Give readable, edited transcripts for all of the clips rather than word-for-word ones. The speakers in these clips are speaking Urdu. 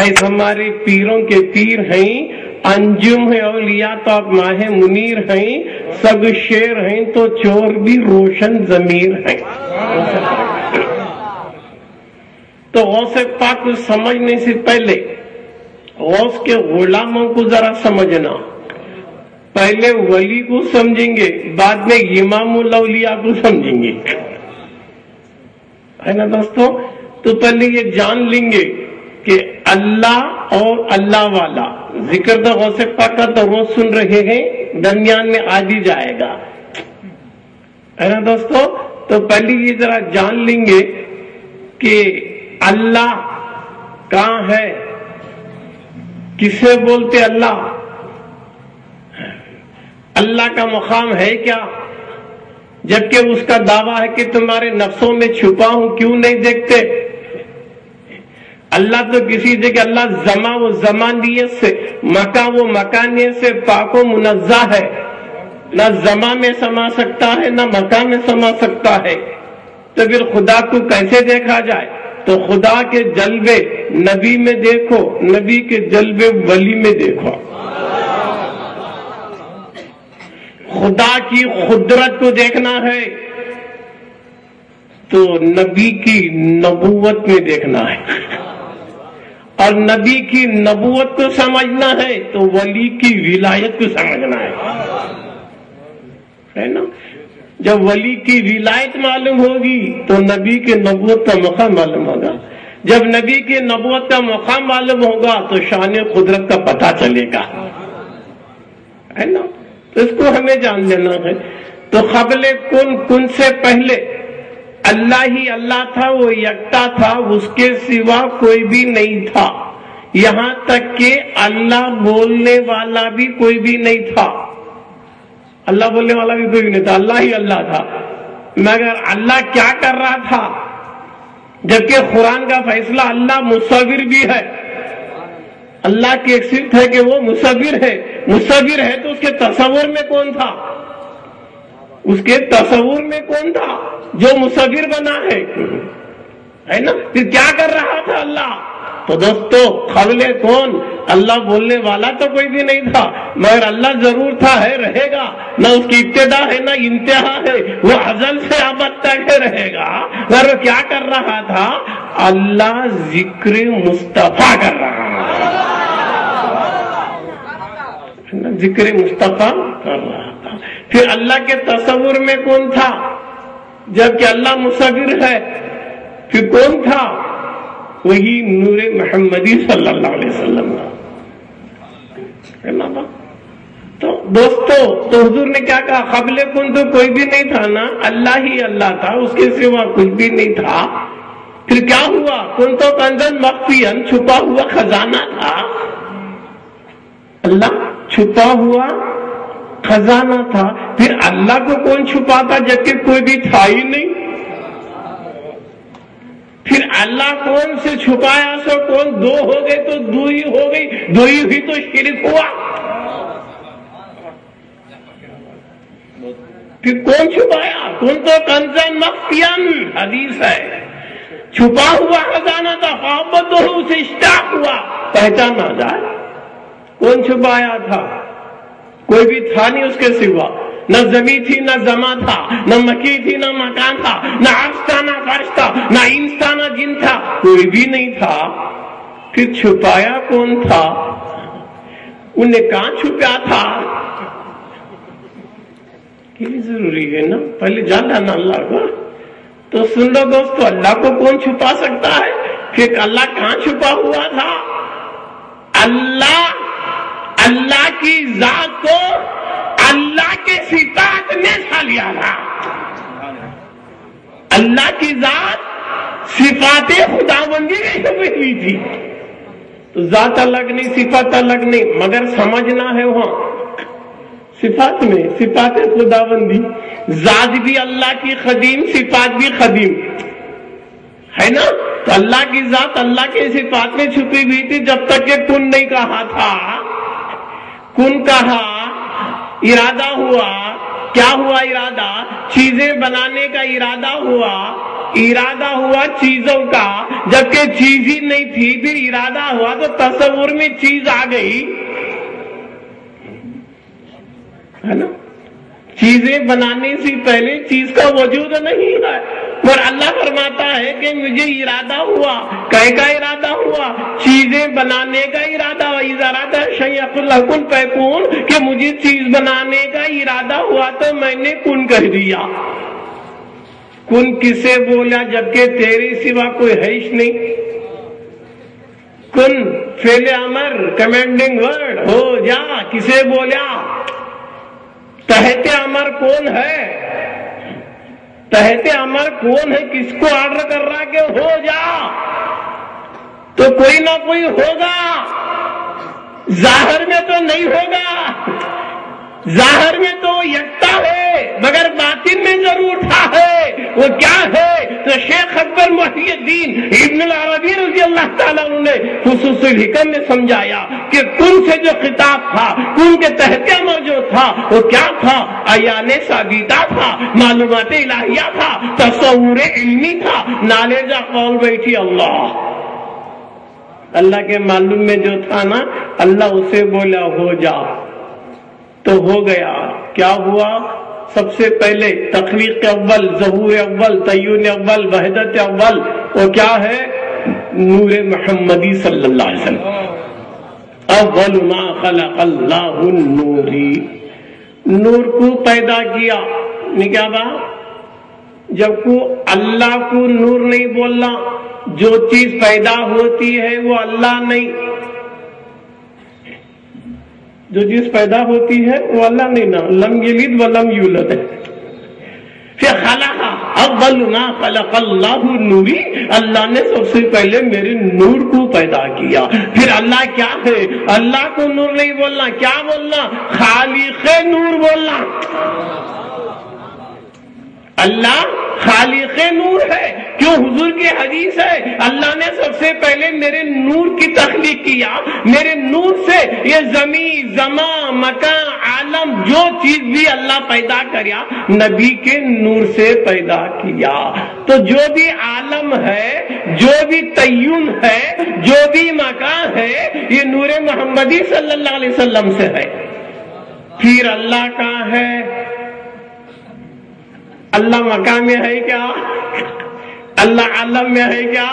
ایسے ہمارے پیروں کے پیر ہیں، انجم ہے اولیاء تو آپ ماہ منیر ہیں، سب شیر ہیں تو چور بھی روشن ضمیر ہیں۔ تو غوث پاک کو سمجھنے سے پہلے غوث کے غلاموں کو ذرا سمجھنا، پہلے ولی کو سمجھیں گے، بعد میں امام الاولیاء کو سمجھیں گے، ہے نا دوستو؟ تو پہلے یہ جان لیں گے کہ اللہ اور اللہ والا ذکر تو غوث پاک کا تو روز سن رہے ہیں، درمیان میں آ بھی جائے گا، ہے نا دوستو؟ تو پہلے یہ ذرا جان لیں گے کہ اللہ کہاں ہے، کسے بولتے اللہ، اللہ کا مقام ہے کیا، جبکہ اس کا دعویٰ ہے کہ تمہارے نفسوں میں چھپا ہوں، کیوں نہیں دیکھتے؟ اللہ تو کسی جگہ اللہ زمان و زمانیت سے، مکان و مکانیت سے پاک و منزہ ہے، نہ زمان میں سما سکتا ہے نہ مکان میں سما سکتا ہے، تو پھر خدا کو کیسے دیکھا جائے؟ تو خدا کے جلوے نبی میں دیکھو، نبی کے جلوے ولی میں دیکھو، خدا کی قدرت کو دیکھنا ہے تو نبی کی نبوت میں دیکھنا ہے، اور نبی کی نبوت کو سمجھنا ہے تو ولی کی ولایت کو سمجھنا ہے نا؟ جب ولی کی ولایت معلوم ہوگی تو نبی کے نبوت کا مقام معلوم ہوگا، جب نبی کے نبوت کا مقام معلوم ہوگا تو شان قدرت کا پتہ چلے گا، ہے نا؟ تو اس کو ہمیں جان لینا ہے۔ تو قبل کن سے پہلے اللہ ہی اللہ تھا، وہ یکتا تھا، اس کے سوا کوئی بھی نہیں تھا، یہاں تک کہ اللہ بولنے والا بھی کوئی بھی نہیں تھا، اللہ بولنے والا بھی کوئی بھی نہیں تھا، اللہ ہی اللہ تھا۔ مگر اللہ کیا کر رہا تھا؟ جبکہ قرآن کا فیصلہ اللہ مصور بھی ہے، اللہ کی ایک صفت ہے کہ وہ مصور ہے، مصور ہے تو اس کے تصور میں کون تھا؟ اس کے تصور میں کون تھا جو مصور بنا ہے نا؟ پھر کیا کر رہا تھا اللہ؟ تو دوستو قبل کون اللہ بولنے والا تو کوئی بھی نہیں تھا، مگر اللہ ضرور تھا، ہے، رہے گا، نہ اس کی ابتدا ہے نہ انتہا ہے، وہ ازل سے ابد تک رہے گا۔ مگر وہ کیا کر رہا تھا؟ اللہ ذکر مصطفیٰ کر رہا تھا، ذکر مصطفیٰ کر رہا تھا۔ پھر اللہ کے تصور میں کون تھا؟ جبکہ اللہ مصور ہے، پھر کون تھا؟ وہی نور محمدی صلی اللہ علیہ وسلم۔ تو دوستو تو حضور نے کیا کہا؟ قبل کن تو کوئی بھی نہیں تھا نا، اللہ ہی اللہ تھا، اس کے سوا کچھ بھی نہیں تھا۔ پھر کیا ہوا؟ کن تو کنزن مخفیًا، چھپا ہوا خزانہ تھا، اللہ چھپا ہوا خزانہ تھا۔ پھر اللہ کو کون چھپاتا جبکہ کوئی بھی تھا ہی نہیں؟ پھر اللہ کون سے چھپایا؟ سو کون دو ہو گئے تو دو ہی ہو گئی، دو ہی ہوئی تو شرک ہوا۔ پھر کون چھپایا؟ کون تو کنزن مخفیًا، حدیث ہے، چھپا ہوا خزانہ تھا، محبت ہو اسے اشتاق ہوا، پہچانا جائے۔ کون چھپایا تھا؟ کوئی بھی تھا نہیں اس کے سوا، نہ زمین تھی نہ زمان تھا، نہ مکی تھی نہ مکان تھا، نہ عرش تھا نہ فرش تھا، نہ انس تھا نہ جن تھا، کوئی بھی نہیں تھا۔ پھر چھپایا کون تھا؟ انہیں کہاں چھپا تھا؟ یہ ضروری ہے نا، پہلے جان لانا اللہ کو۔ تو سن لو دوستو، اللہ کو کون چھپا سکتا ہے؟ پھر اللہ کہاں چھپا ہوا تھا؟ اللہ کی ذات کو اللہ کے صفات نے چھا لیا تھا۔ اللہ کی ذات صفات خداوندی میں چھپی ہوئی تھی، تو ذات الگ نہیں، صفات الگ نہیں، مگر سمجھنا ہے وہاں صفات میں، صفات خداوندی، ذات بھی اللہ کی قدیم، صفات بھی قدیم، ہے نا؟ تو اللہ کی ذات اللہ کے صفات میں چھپی ہوئی تھی جب تک کہ کن نہیں کہا تھا۔ کن کہا، ارادہ ہوا، کیا ہوا ارادہ؟ چیزیں بنانے کا ارادہ ہوا، ارادہ ہوا چیزوں کا، جبکہ چیز ہی نہیں تھی، پھر ارادہ ہوا تو تصور میں چیز آ گئی، ہے نا؟ چیزیں بنانے سے پہلے چیز کا وجود نہیں ہے، اور اللہ فرماتا ہے کہ مجھے ارادہ ہوا، کہے کا ارادہ ہوا؟ چیزیں بنانے کا ارادہ ہوا۔ اذا ارادہ شیء یقول له کن فیکون، کہ مجھے چیز بنانے کا ارادہ ہوا تو میں نے کن کہہ دیا۔ کن کسے بولا جبکہ تیرے سوا کوئی ہے ہی نہیں؟ کن فعل امر کمانڈنگ ورڈ، ہو جا، کسے بولا؟ تحت امر کون ہے؟ تحت امر کون ہے؟ کس کو آرڈر کر رہا کہ ہو جا؟ تو کوئی نہ کوئی ہوگا، ظاہر میں تو نہیں ہوگا، ظاہر میں تو یکتا ہے مگر باطن میں ضرور تھا ہے، وہ کیا ہے؟ تو شیخ اکبر محی الدین ابن العربی رضی اللہ تعالیٰ عنہ نے خصوص الحکم میں سمجھایا کہ کن سے جو خطاب تھا، کن کے تحت امر جو تھا وہ کیا تھا؟ عیان ثابتہ تھا، معلومات الہیہ تھا، تصور علمی تھا، نالج قول بیٹھی اللہ، اللہ کے معلوم میں جو تھا نا، اللہ اسے بولا ہو جا تو ہو گیا۔ کیا ہوا؟ سب سے پہلے تخلیق اول، ظہور اول، تعین اول، وحدت اول، وہ کیا ہے؟ نور محمدی صلی اللہ علیہ وسلم۔ اول ما خلق اللہ النوری، نور کو پیدا کیا، نہیں کیا بات؟ جب کو اللہ کو نور نہیں بولنا، جو چیز پیدا ہوتی ہے وہ اللہ نہیں، جو چیز پیدا ہوتی ہے وہ اللہ نہیں، نا لم یلد ولم یولد ہے۔ پھر خلق، اول ما خلق اللہ نوری، اللہ نے سب سے پہلے میرے نور کو پیدا کیا۔ پھر اللہ کیا ہے؟ اللہ کو نور نہیں بولنا، کیا بولنا؟ خالق نور بولنا۔ اللہ خالق نور ہے، کیوں؟ حضور کی حدیث ہے اللہ نے سب سے پہلے میرے نور کی تخلیق کیا، میرے نور سے یہ زمین، زمان، مکان، عالم، جو چیز بھی اللہ پیدا کریا نبی کے نور سے پیدا کیا۔ تو جو بھی عالم ہے، جو بھی تعین ہے، جو بھی مکان ہے، یہ نور محمدی صلی اللہ علیہ وسلم سے ہے۔ پھر اللہ کہاں ہے؟ اللہ مکان میں ہے کیا؟ اللہ عالم میں ہے کیا؟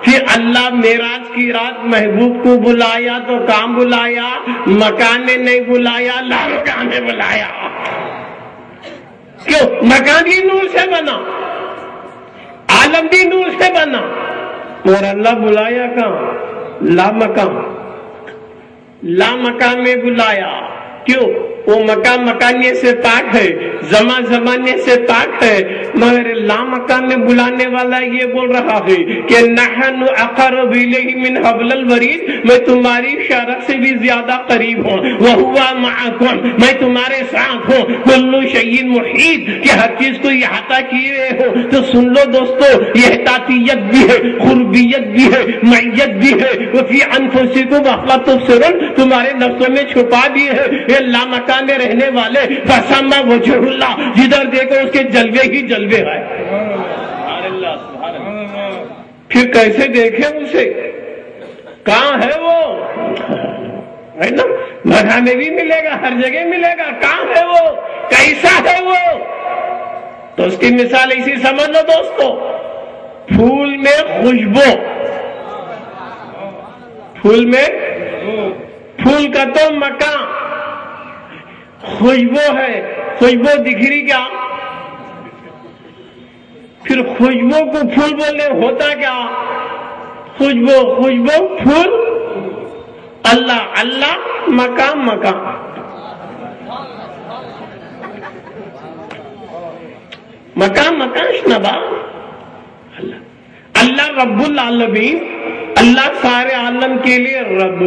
پھر اللہ معراج کی رات محبوب کو بلایا تو کام بلایا، مکان میں نہیں بلایا، لامکان میں بلایا۔ کیوں؟ مکان بھی نور سے بنا، عالم بھی نور سے بنا، اور اللہ بلایا کہاں؟ لامکان، لامکان میں بلایا۔ کیوں؟ وہ مکان مکانیے سے پاک ہے، زمان زمانے سے پاک ہے، مگر لامکان میں بلانے والا یہ بول رہا ہے کہ نحن اقرب الیہ من حبل الورید، میں تمہاری شرف سے بھی زیادہ قریب ہوں، وہو معکم، میں تمہارے ساتھ ہوں، کل شیء محیط، کہ ہر چیز کو احاطہ کیے ہو۔ تو سن لو دوستو، یہ احتیاطیت بھی ہے، قربیت بھی ہے، معیت بھی ہے، وفی انفسکم افلا تبصرون، تمہارے نفسوں میں چھپا بھی ہے۔ یہ لامکان میں رہنے والے فسما وجہ اللہ، جدھر دیکھو اس کے جلوے ہی جلوے ہے۔ پھر کیسے دیکھیں اسے؟ کہاں ہے وہ؟ ہے نا، مکہ میں بھی ملے گا، ہر جگہ ملے گا، کہاں ہے وہ؟ کیسا ہے وہ؟ تو اس کی مثال ایسی سمجھ لو دوستو، پھول میں خوشبو، پھول میں، پھول کا تو مکان، خوشبو ہے، خوشبو دکھ رہی کیا؟ پھر خوشبو کو پھول بولنے ہوتا کیا؟ خوشبو، خوشبو، پھول، اللہ، اللہ، مکان، مکان۔ مکان، مکان شنبا، اللہ رب العالمین، اللہ سارے عالم کے لیے رب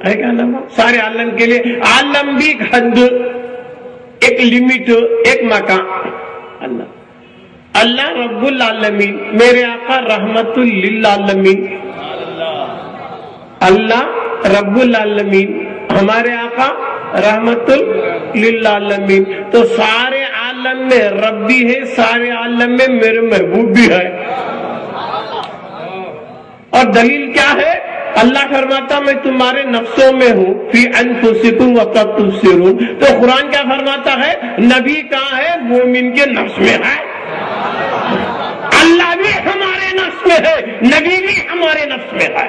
ہے کیا؟ سارے عالم کے لیے، عالم بھی ایک حد، ایک لمٹ، ایک مکان۔ اللہ، اللہ رب العالمین، میرے آقا رحمت للعالمین، اللہ رب العالمین، ہمارے آقا رحمت للعالمین۔ تو سارے عالم عالم میں رب بھی ہے، سارے عالم میں میرے محبوب بھی ہے۔ اور دلیل کیا ہے؟ اللہ فرماتا میں تمہارے نفسوں میں ہوں، فی انفسکم وقد تبصرون۔ تو قرآن کیا فرماتا ہے؟ نبی کہاں ہے؟ مومن کے نفس میں ہے۔ اللہ بھی ہمارے نفس میں ہے، نبی بھی ہمارے نفس میں ہے۔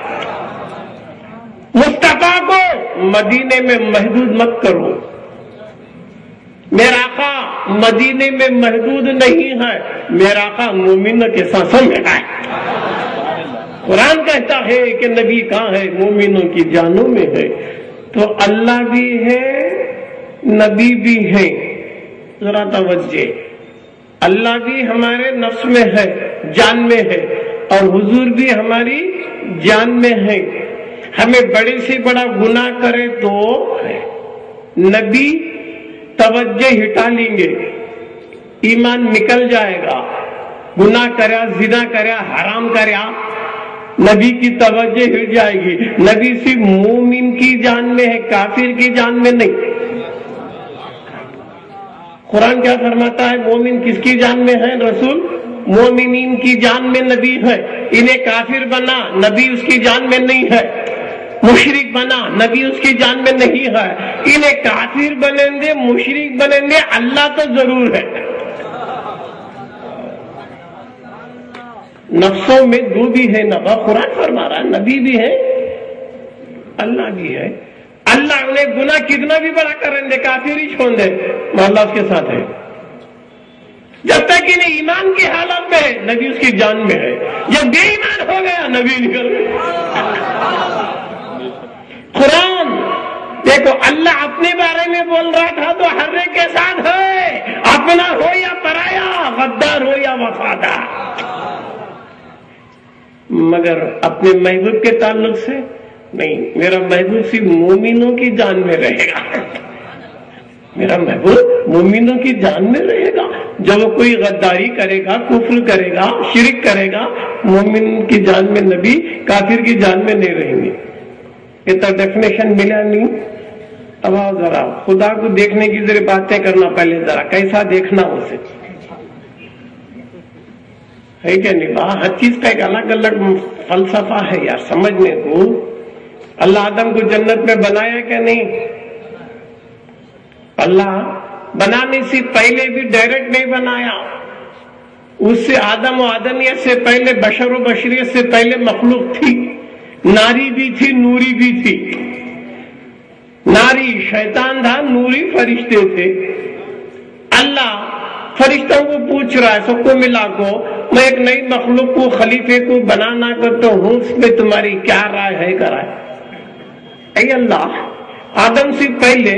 مصطفیٰ کو مدینے میں محدود مت کرو، میرا آقا مدینے میں محدود نہیں ہے، میرا آقا مومنوں کے سانسوں میں ہے۔ قرآن کہتا ہے کہ نبی کہاں ہے؟ مومنوں کی جانوں میں ہے۔ تو اللہ بھی ہے، نبی بھی ہے۔ ذرا توجہ، اللہ بھی ہمارے نفس میں ہے، جان میں ہے، اور حضور بھی ہماری جان میں ہے۔ ہمیں بڑے سے بڑا گناہ کرے تو نبی توجہ ہٹا لیں گے، ایمان نکل جائے گا۔ گناہ کریا، زنا کریا، حرام کریا، نبی کی توجہ ہٹ جائے گی۔ نبی صرف مومن کی جان میں ہے، کافر کی جان میں نہیں۔ قرآن کیا فرماتا ہے؟ مومن کس کی جان میں ہے؟ رسول مومنین کی جان میں نبی ہے۔ انہیں کافر بنا، نبی اس کی جان میں نہیں ہے۔ مشرک بنا، نبی اس کی جان میں نہیں ہے۔ انہیں کافر بنیں گے، مشرک بنیں گے، اللہ تو ضرور ہے۔ نفسوں میں دو بھی ہے نا، قرآن فرما رہا ہے، نبی بھی ہے، اللہ بھی ہے۔ اللہ انہیں گناہ کتنا بھی بڑا کریں دے، کافر ہی چھوڑ دے، اللہ اس کے ساتھ ہے۔ جب تک انہیں ایمان کی حالت میں ہے، نبی اس کی جان میں ہے۔ جب بے ایمان ہو گیا، نبی نکل گیا۔ قرآن دیکھو، اللہ اپنے بارے میں بول رہا تھا تو ہر ایک کے ساتھ ہے، اپنا ہو یا پرایا، غدار ہو یا وفادار۔ مگر اپنے محبوب کے تعلق سے نہیں، میرا محبوب صرف مومنوں کی جان میں رہے گا، میرا محبوب مومنوں کی جان میں رہے گا۔ جب وہ کوئی غداری کرے گا، کفر کرے گا، شرک کرے گا، مومن کی جان میں نبی، کافر کی جان میں نہیں رہیں گے۔ یہ تو ڈیفینیشن ملا نہیں۔ اب آؤ ذرا خدا کو دیکھنے کی ذرا باتیں کرنا، پہلے ذرا کیسا دیکھنا اسے ہے کہ نہیں؟ ہر چیز کا ایک الگ الگ فلسفہ ہے یار سمجھنے کو۔ اللہ آدم کو جنت میں بنایا کہ نہیں؟ اللہ بنانے سے پہلے بھی ڈائریکٹ نہیں بنایا، اس سے آدم و آدمیت سے پہلے، بشر و بشریت سے پہلے مخلوق تھی، ناری بھی تھی، نوری بھی تھی۔ ناری شیطان تھا، نوری فرشتے تھے۔ اللہ فرشتوں کو پوچھ رہا ہے، سب کو ملا کو، میں ایک نئی مخلوق کو، خلیفے کو بنانا کرتا ہوں، اس میں تمہاری کیا رائے ہے؟ کرائے اے اللہ، آدم سے پہلے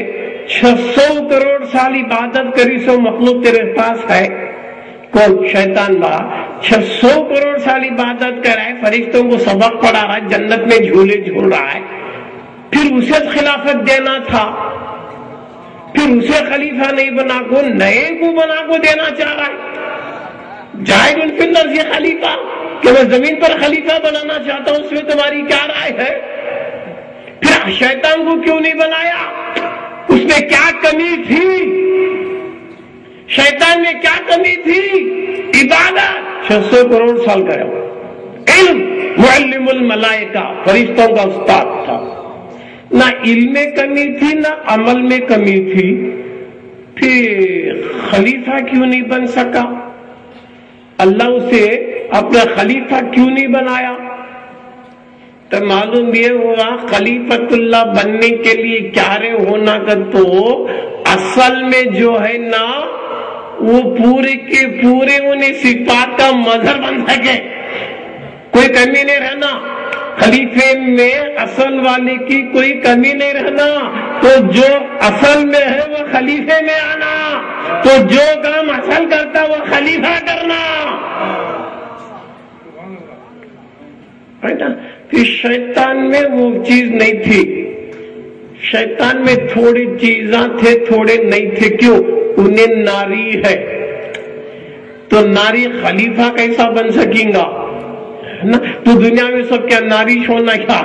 600 کروڑ سال عبادت کری، سو مخلوق تیرے پاس ہے، کون؟ شیطان با 600 کروڑ سال عبادت کرائے، فرشتوں کو سبق پڑھا رہا ہے، جنت میں جھولے جھول رہا ہے، پھر اسے خلافت دینا تھا، پھر اسے خلیفہ نہیں بنا کو نئے کو بنا کو دینا چاہ رہا ہے۔ جاہد فی الارض یہ خلیفہ، کہ میں زمین پر خلیفہ بنانا چاہتا ہوں، اس میں تمہاری کیا رائے ہے؟ پھر شیطان کو کیوں نہیں بنایا؟ اس میں کیا کمی تھی؟ شیطان میں کیا کمی تھی؟ عبادت 600 کروڑ سال کا علم، معلم الملائکہ، فرشتوں کا استاد تھا۔ نہ علم میں کمی تھی، نہ عمل میں کمی تھی، پھر خلیفہ کیوں نہیں بن سکا؟ اللہ اسے اپنا خلیفہ کیوں نہیں بنایا؟ تو معلوم یہ ہوا خلیفت اللہ بننے کے لیے کیا رے ہونا کر، تو اصل میں جو ہے نا وہ پورے کے پورے انہیں صفات کا مظہر بن سکے، کوئی کمی نہیں رہنا خلیفے میں، اصل والے کی کوئی کمی نہیں رہنا۔ تو جو اصل میں ہے وہ خلیفے میں آنا، تو جو کام اصل کرتا وہ خلیفہ کرنا۔ پھر شیطان میں وہ چیز نہیں تھی، شیطان میں تھوڑی چیزاں تھے، تھوڑے نہیں تھے، کیوں؟ انہیں ناری ہے، تو ناری خلیفہ کیسا بن سکیں گا؟ تو دنیا میں سب کیا ناری چھوڑنا کیا؟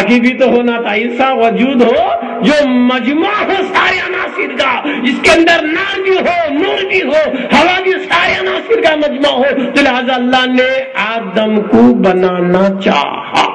باقی بھی تو ہونا تھا، ایسا وجود ہو جو مجموعہ ہو سارے عناصر کا، جس کے اندر نار بھی ہو، نور بھی ہو، ہوا بھی، سارے عناصر کا مجموعہ ہو. تو لہذا اللہ نے آدم کو بنانا چاہا.